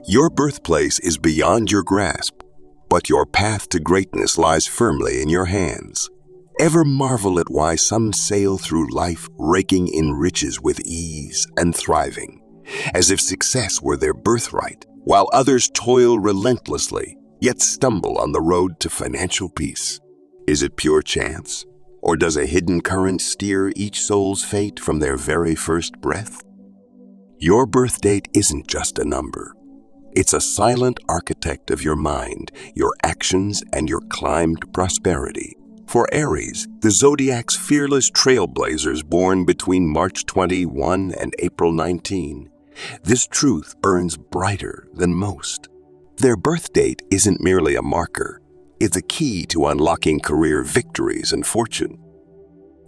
Your birthplace is beyond your grasp, but your path to greatness lies firmly in your hands. Ever marvel at why some sail through life raking in riches with ease and thriving, as if success were their birthright, while others toil relentlessly, yet stumble on the road to financial peace? Is it pure chance, or does a hidden current steer each soul's fate from their very first breath? Your birth date isn't just a number. It's a silent architect of your mind, your actions, and your climbed prosperity. For Aries, the Zodiac's fearless trailblazers born between March 21 and April 19, this truth burns brighter than most. Their birth date isn't merely a marker. It's a key to unlocking career victories and fortune.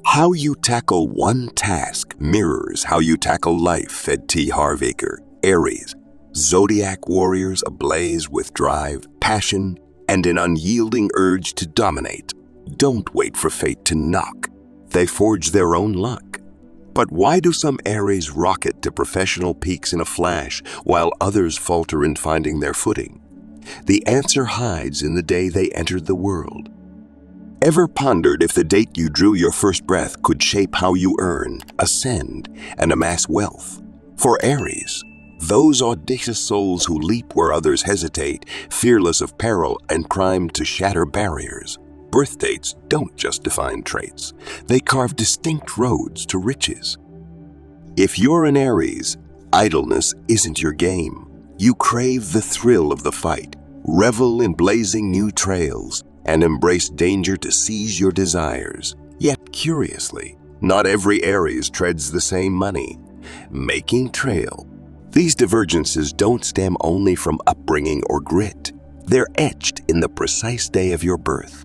How you tackle one task mirrors how you tackle life at T. Harv Eker. Aries, Zodiac warriors ablaze with drive, passion, and an unyielding urge to dominate. Don't wait for fate to knock. They forge their own luck. But why do some Aries rocket to professional peaks in a flash, while others falter in finding their footing? The answer hides in the day they entered the world. Ever pondered if the date you drew your first breath could shape how you earn, ascend, and amass wealth? For Aries, those audacious souls who leap where others hesitate, fearless of peril and primed to shatter barriers. Birth dates don't just define traits. They carve distinct roads to riches. If you're an Aries, idleness isn't your game. You crave the thrill of the fight, revel in blazing new trails, and embrace danger to seize your desires. Yet, curiously, not every Aries treads the same money. Making trail. These divergences don't stem only from upbringing or grit. They're etched in the precise day of your birth.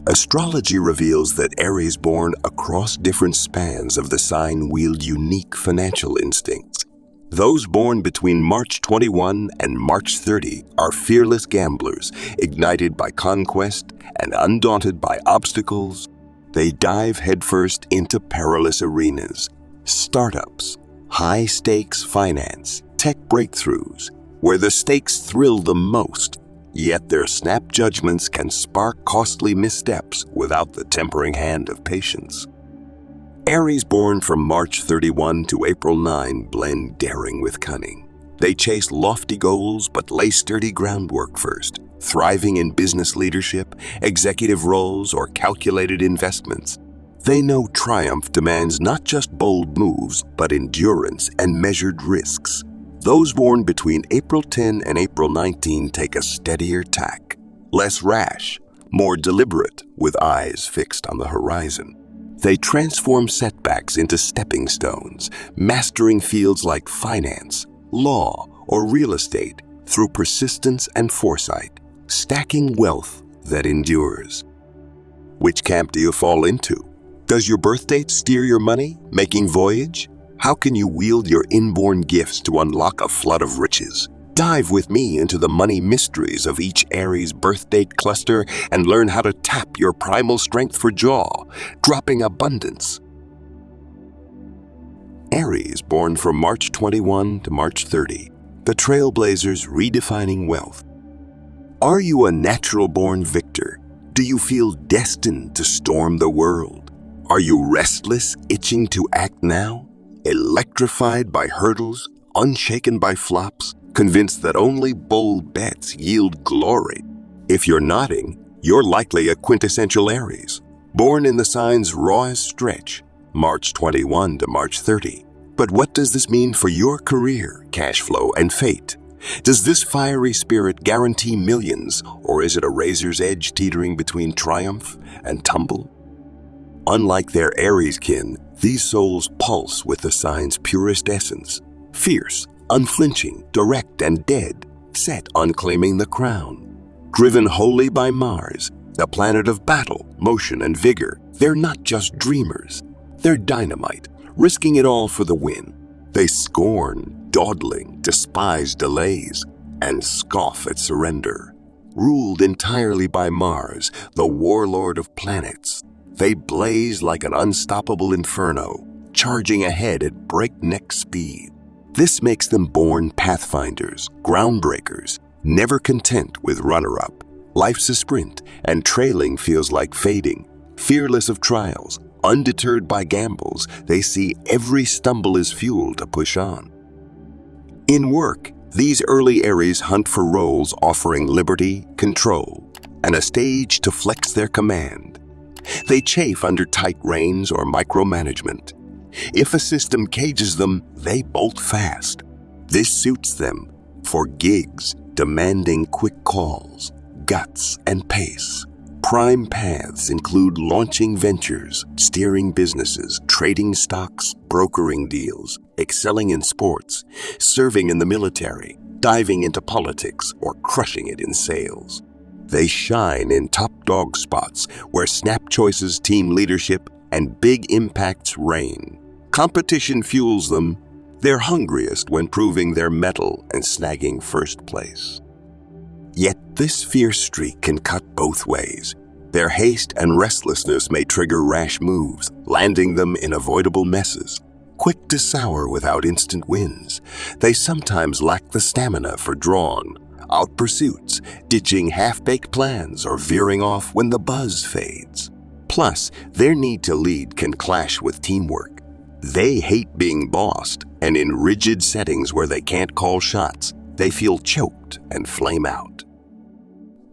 Astrology reveals that Aries born across different spans of the sign wield unique financial instincts. Those born between March 21 and March 30 are fearless gamblers, ignited by conquest and undaunted by obstacles. They dive headfirst into perilous arenas, startups, high-stakes finance, tech breakthroughs, where the stakes thrill the most. Yet their snap judgments can spark costly missteps without the tempering hand of patience. Aries born from March 31 to April 9 blend daring with cunning. They chase lofty goals but lay sturdy groundwork first, thriving in business leadership, executive roles, or calculated investments. They know triumph demands not just bold moves, but endurance and measured risks. Those born between April 10 and April 19 take a steadier tack, less rash, more deliberate, with eyes fixed on the horizon. They transform setbacks into stepping stones, mastering fields like finance, law, or real estate through persistence and foresight, stacking wealth that endures. Which camp do you fall into? Does your birth date steer your money, making voyage? How can you wield your inborn gifts to unlock a flood of riches? Dive with me into the money mysteries of each Aries birth date cluster and learn how to tap your primal strength for jaw-dropping abundance. Aries born from March 21 to March 30, the trailblazers redefining wealth. Are you a natural-born victor? Do you feel destined to storm the world? Are you restless, itching to act now? Electrified by hurdles, unshaken by flops, convinced that only bold bets yield glory? If you're nodding, you're likely a quintessential Aries, born in the sign's rawest stretch, March 21 to March 30. But what does this mean for your career, cash flow, and fate? Does this fiery spirit guarantee millions, or is it a razor's edge teetering between triumph and tumble? Unlike their Aries kin, these souls pulse with the sign's purest essence, fierce, unflinching, direct, and dead, set on claiming the crown. Driven wholly by Mars, the planet of battle, motion, and vigor, they're not just dreamers. They're dynamite, risking it all for the win. They scorn dawdling, despise delays, and scoff at surrender. Ruled entirely by Mars, the warlord of planets, they blaze like an unstoppable inferno, charging ahead at breakneck speed. This makes them born pathfinders, groundbreakers, never content with runner-up. Life's a sprint, and trailing feels like fading. Fearless of trials, undeterred by gambles, they see every stumble as fuel to push on. In work, these early Aries hunt for roles offering liberty, control, and a stage to flex their command. They chafe under tight reins or micromanagement. If a system cages them, they bolt fast. This suits them for gigs demanding quick calls, guts, and pace. Prime paths include launching ventures, steering businesses, trading stocks, brokering deals, excelling in sports, serving in the military, diving into politics, or crushing it in sales. They shine in top dog spots where snap choices, team leadership, and big impacts reign. Competition fuels them. They're hungriest when proving their mettle and snagging first place. Yet this fierce streak can cut both ways. Their haste and restlessness may trigger rash moves, landing them in avoidable messes. Quick to sour without instant wins, they sometimes lack the stamina for drawn-out pursuits, ditching half-baked plans or veering off when the buzz fades. Plus, their need to lead can clash with teamwork. They hate being bossed, and in rigid settings where they can't call shots, they feel choked and flame out.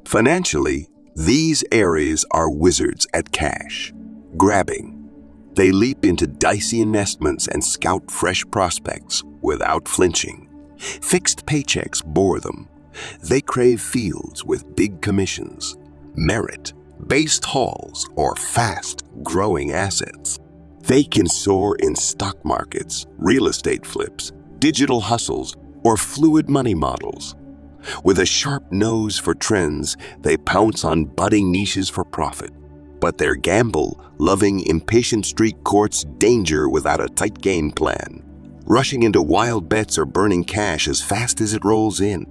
Financially, these Aries are wizards at cash grabbing. They leap into dicey investments and scout fresh prospects without flinching. Fixed paychecks bore them. They crave fields with big commissions, merit-based hauls, or fast-growing assets. They can soar in stock markets, real estate flips, digital hustles, or fluid money models. With a sharp nose for trends, they pounce on budding niches for profit. But their gamble-loving, impatient streak courts danger without a tight game plan, rushing into wild bets or burning cash as fast as it rolls in.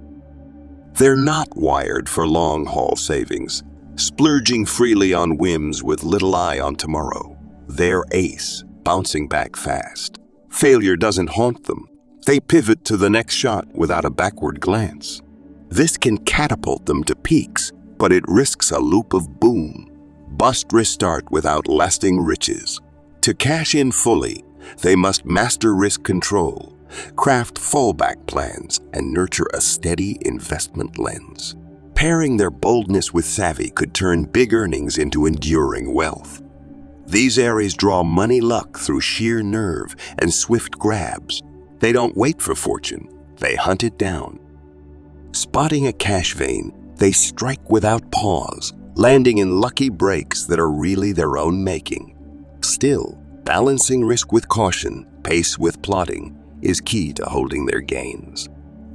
They're not wired for long-haul savings, splurging freely on whims with little eye on tomorrow. They're ace, bouncing back fast. Failure doesn't haunt them. They pivot to the next shot without a backward glance. This can catapult them to peaks, but it risks a loop of boom. Bust restart without lasting riches. To cash in fully, they must master risk control, craft fallback plans, and nurture a steady investment lens. Pairing their boldness with savvy could turn big earnings into enduring wealth. These Aries draw money luck through sheer nerve and swift grabs. They don't wait for fortune, they hunt it down. Spotting a cash vein, they strike without pause, landing in lucky breaks that are really their own making. Still, balancing risk with caution, pace with plotting, is key to holding their gains.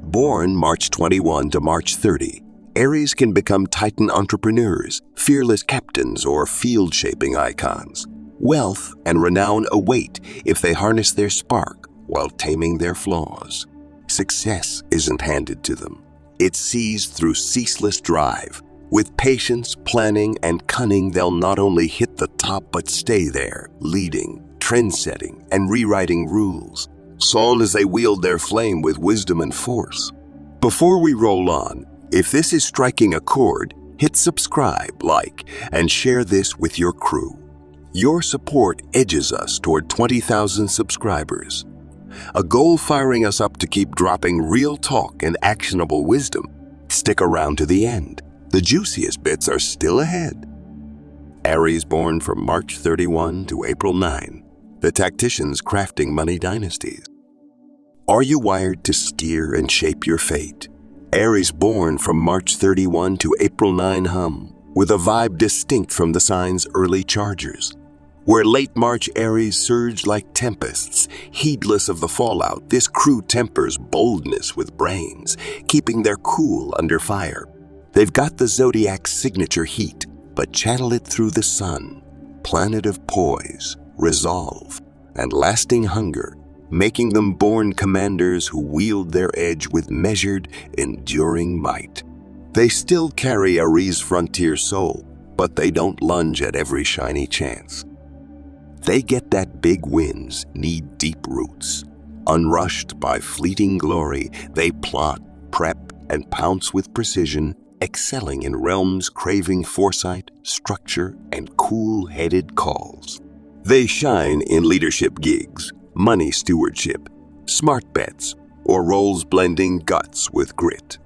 Born March 21 to March 30, Aries can become titan entrepreneurs, fearless captains, or field-shaping icons. Wealth and renown await if they harness their spark while taming their flaws. Success isn't handed to them. It's seized through ceaseless drive. With patience, planning, and cunning, they'll not only hit the top but stay there, leading, trend-setting, and rewriting rules, so long as they wield their flame with wisdom and force. Before we roll on, if this is striking a chord, hit subscribe, like, and share this with your crew. Your support edges us toward 20,000 subscribers, a goal firing us up to keep dropping real talk and actionable wisdom. Stick around to the end. The juiciest bits are still ahead. Aries born from March 31 to April 9, the tacticians crafting money dynasties. Are you wired to steer and shape your fate? Aries born from March 31 to April 9 hum, with a vibe distinct from the sign's early chargers. Where late March Aries surge like tempests, heedless of the fallout, this crew tempers boldness with brains, keeping their cool under fire. They've got the Zodiac's signature heat, but channel it through the sun, planet of poise, resolve, and lasting hunger, making them born commanders who wield their edge with measured, enduring might. They still carry Aries' frontier soul, but they don't lunge at every shiny chance. They get that big wins need deep roots. Unrushed by fleeting glory, they plot, prep, and pounce with precision, excelling in realms craving foresight, structure, and cool-headed calls. They shine in leadership gigs, money stewardship, smart bets, or roles blending guts with grit.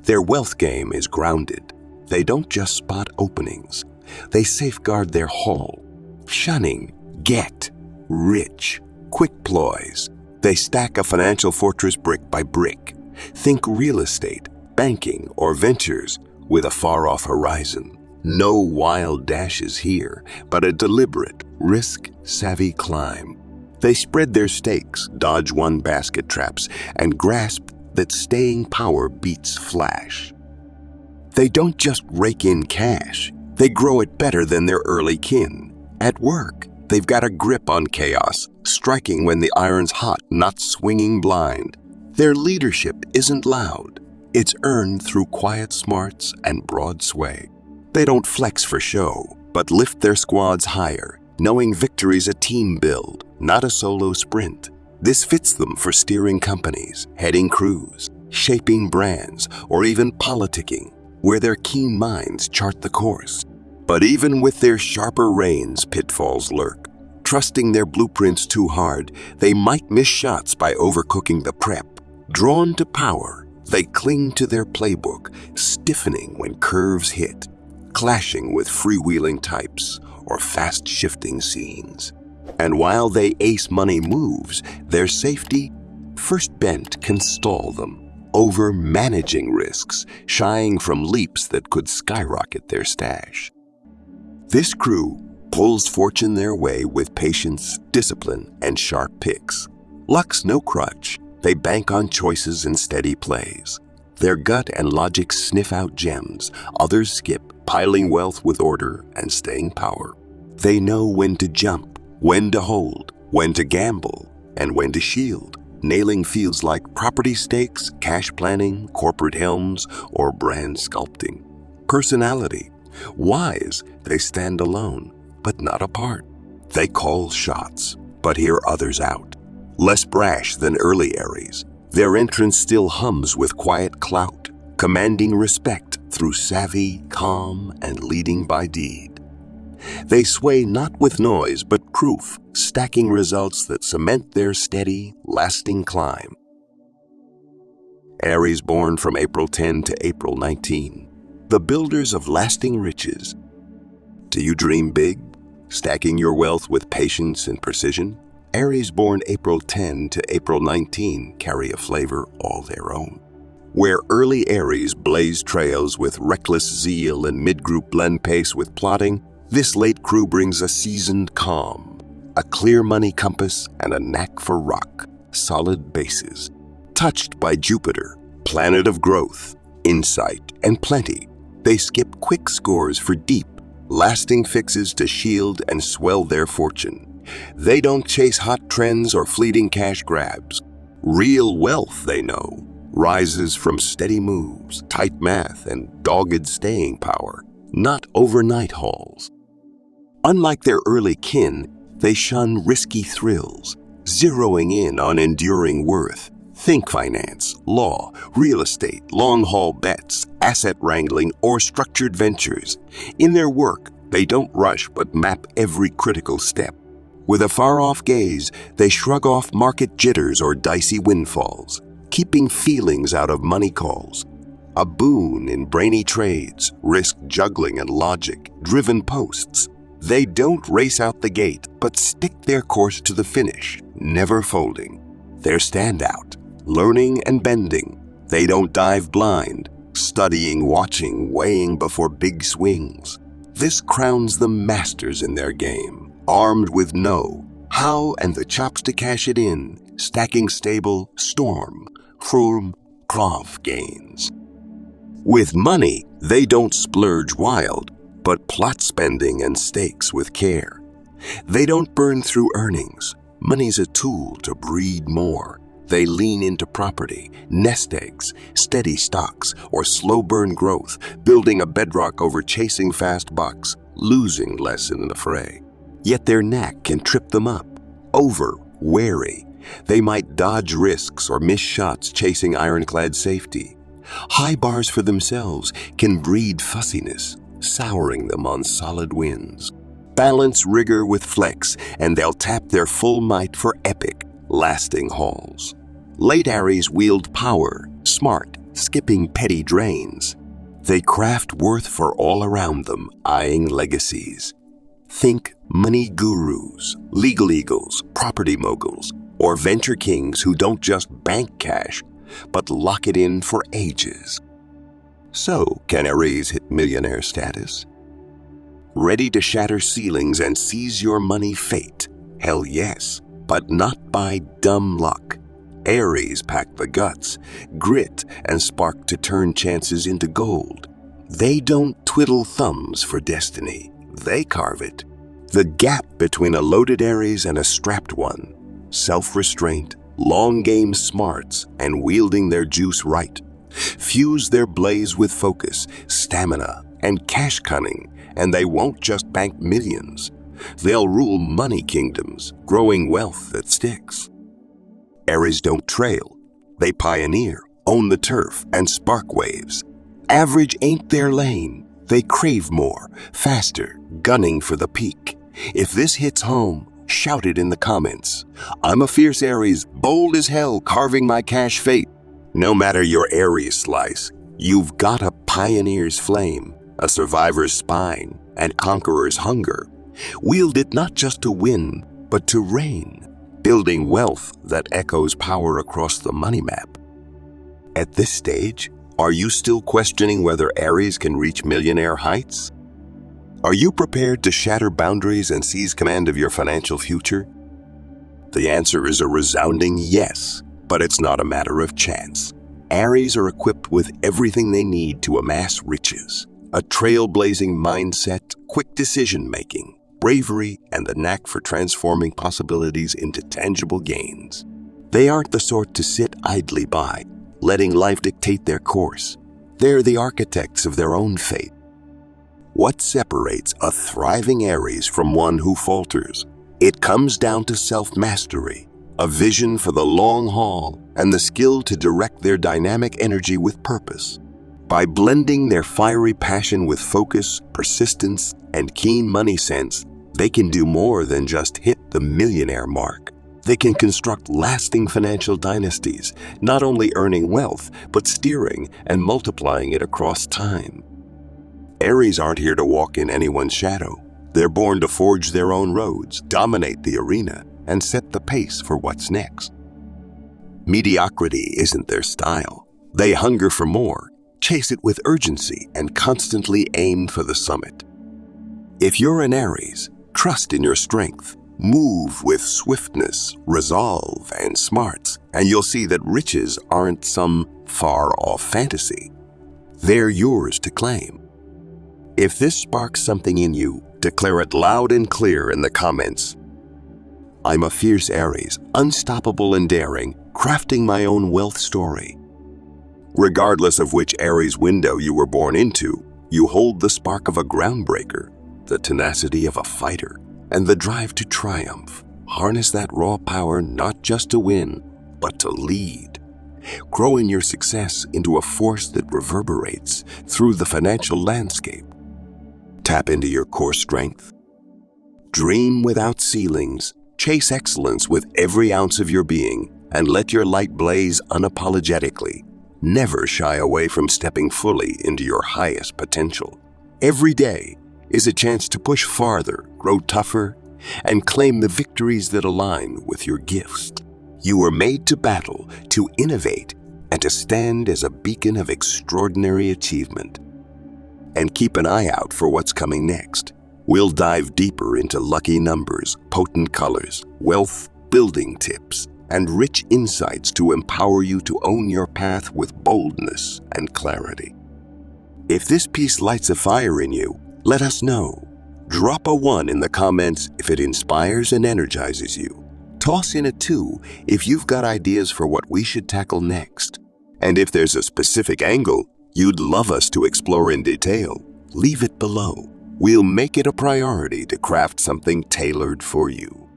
Their wealth game is grounded. They don't just spot openings. They safeguard their haul, shunning get rich quick ploys. They stack a financial fortress brick by brick. Think real estate, banking, or ventures with a far-off horizon. No wild dashes here, but a deliberate, risk-savvy climb. They spread their stakes, dodge one-basket traps, and grasp that staying power beats flash. They don't just rake in cash. They grow it better than their early kin. At work, they've got a grip on chaos, striking when the iron's hot, not swinging blind. Their leadership isn't loud. It's earned through quiet smarts and broad sway. They don't flex for show, but lift their squads higher, knowing victory's a team build, not a solo sprint. This fits them for steering companies, heading crews, shaping brands, or even politicking, where their keen minds chart the course. But even with their sharper reins, pitfalls lurk. Trusting their blueprints too hard, they might miss shots by overcooking the prep. Drawn to power, they cling to their playbook, stiffening when curves hit, clashing with freewheeling types or fast-shifting scenes. And while they ace money moves, their safety, first bent, can stall them, over managing risks, shying from leaps that could skyrocket their stash. This crew pulls fortune their way with patience, discipline, and sharp picks. Luck's no crutch. They bank on choices and steady plays. Their gut and logic sniff out gems. Others skip, piling wealth with order and staying power. They know when to jump, when to hold, when to gamble, and when to shield, nailing fields like property stakes, cash planning, corporate helms, or brand sculpting. Personality. Wise, they stand alone, but not apart. They call shots, but hear others out. Less brash than early Aries, their entrance still hums with quiet clout, commanding respect through savvy, calm, and leading by deed. They sway not with noise, but proof, stacking results that cement their steady, lasting climb. Aries born from April 10 to April 19. The builders of lasting riches. Do you dream big, stacking your wealth with patience and precision? Aries born April 10 to April 19 carry a flavor all their own. Where early Aries blaze trails with reckless zeal and mid-group blend pace with plotting, this late crew brings a seasoned calm, a clear money compass, and a knack for rock, solid bases. Touched by Jupiter, planet of growth, insight, and plenty, they skip quick scores for deep, lasting fixes to shield and swell their fortune. They don't chase hot trends or fleeting cash grabs. Real wealth, they know, rises from steady moves, tight math, and dogged staying power, not overnight hauls. Unlike their early kin, they shun risky thrills, zeroing in on enduring worth. Think finance, law, real estate, long-haul bets, asset wrangling, or structured ventures. In their work, they don't rush but map every critical step. With a far-off gaze, they shrug off market jitters or dicey windfalls, keeping feelings out of money calls. A boon in brainy trades, risk juggling and logic-driven posts. They don't race out the gate, but stick their course to the finish, never folding. They're standout, learning and bending. They don't dive blind, studying, watching, weighing before big swings. This crowns them masters in their game, armed with know, how, and the chops to cash it in, stacking stable, storm, firm, crov gains. With money, they don't splurge wild, but plot spending and stakes with care. They don't burn through earnings. Money's a tool to breed more. They lean into property, nest eggs, steady stocks, or slow burn growth, building a bedrock over chasing fast bucks, losing less in the fray. Yet their knack can trip them up. Over, wary, They might dodge risks or miss shots chasing ironclad safety. High bars for themselves can breed fussiness, souring them on solid winds. Balance rigor with flex, and they'll tap their full might for epic, lasting hauls. Late Aries wield power, smart, skipping petty drains. They craft worth for all around them, eyeing legacies. Think money gurus, legal eagles, property moguls, or venture kings who don't just bank cash, but lock it in for ages. So, can Aries hit millionaire status? Ready to shatter ceilings and seize your money fate? Hell yes, but not by dumb luck. Aries pack the guts, grit, and spark to turn chances into gold. They don't twiddle thumbs for destiny. They carve it. The gap between a loaded Aries and a strapped one. Self-restraint, long game smarts, and wielding their juice right. Fuse their blaze with focus, stamina, and cash cunning, and they won't just bank millions. They'll rule money kingdoms, growing wealth that sticks. Aries don't trail. They pioneer, own the turf, and spark waves. Average ain't their lane. They crave more, faster, gunning for the peak. If this hits home, shout it in the comments. I'm a fierce Aries, bold as hell, carving my cash fate. No matter your Aries slice, you've got a pioneer's flame, a survivor's spine, and conqueror's hunger. Wield it not just to win, but to reign, building wealth that echoes power across the money map. At this stage, are you still questioning whether Aries can reach millionaire heights? Are you prepared to shatter boundaries and seize command of your financial future? The answer is a resounding yes, but it's not a matter of chance. Aries are equipped with everything they need to amass riches: a trailblazing mindset, quick decision-making, bravery, and the knack for transforming possibilities into tangible gains. They aren't the sort to sit idly by, letting life dictate their course. They're the architects of their own fate. What separates a thriving Aries from one who falters? It comes down to self-mastery, a vision for the long haul, and the skill to direct their dynamic energy with purpose. By blending their fiery passion with focus, persistence, and keen money sense, they can do more than just hit the millionaire mark. They can construct lasting financial dynasties, not only earning wealth, but steering and multiplying it across time. Aries aren't here to walk in anyone's shadow. They're born to forge their own roads, dominate the arena, and set the pace for what's next. Mediocrity isn't their style. They hunger for more, chase it with urgency, and constantly aim for the summit. If you're an Aries, trust in your strength. Move with swiftness, resolve, and smarts, and you'll see that riches aren't some far-off fantasy. They're yours to claim. If this sparks something in you, declare it loud and clear in the comments. I'm a fierce Aries, unstoppable and daring, crafting my own wealth story. Regardless of which Aries window you were born into, you hold the spark of a groundbreaker, the tenacity of a fighter, and the drive to triumph. Harness that raw power not just to win, but to lead. Grow in your success into a force that reverberates through the financial landscape. Tap into your core strength. Dream without ceilings. Chase excellence with every ounce of your being, and let your light blaze unapologetically. Never shy away from stepping fully into your highest potential. Every day is a chance to push farther, grow tougher, and claim the victories that align with your gifts. You were made to battle, to innovate, and to stand as a beacon of extraordinary achievement. And keep an eye out for what's coming next. We'll dive deeper into lucky numbers, potent colors, wealth building tips, and rich insights to empower you to own your path with boldness and clarity. If this piece lights a fire in you, let us know. Drop a 1 in the comments if it inspires and energizes you. Toss in a 2 if you've got ideas for what we should tackle next. And if there's a specific angle you'd love us to explore in detail, leave it below. We'll make it a priority to craft something tailored for you.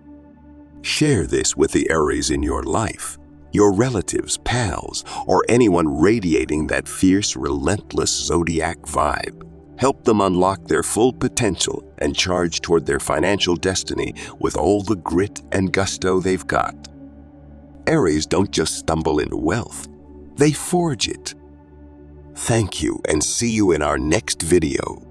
Share this with the Aries in your life, your relatives, pals, or anyone radiating that fierce, relentless Zodiac vibe. Help them unlock their full potential and charge toward their financial destiny with all the grit and gusto they've got. Aries don't just stumble into wealth, they forge it. Thank you, and see you in our next video.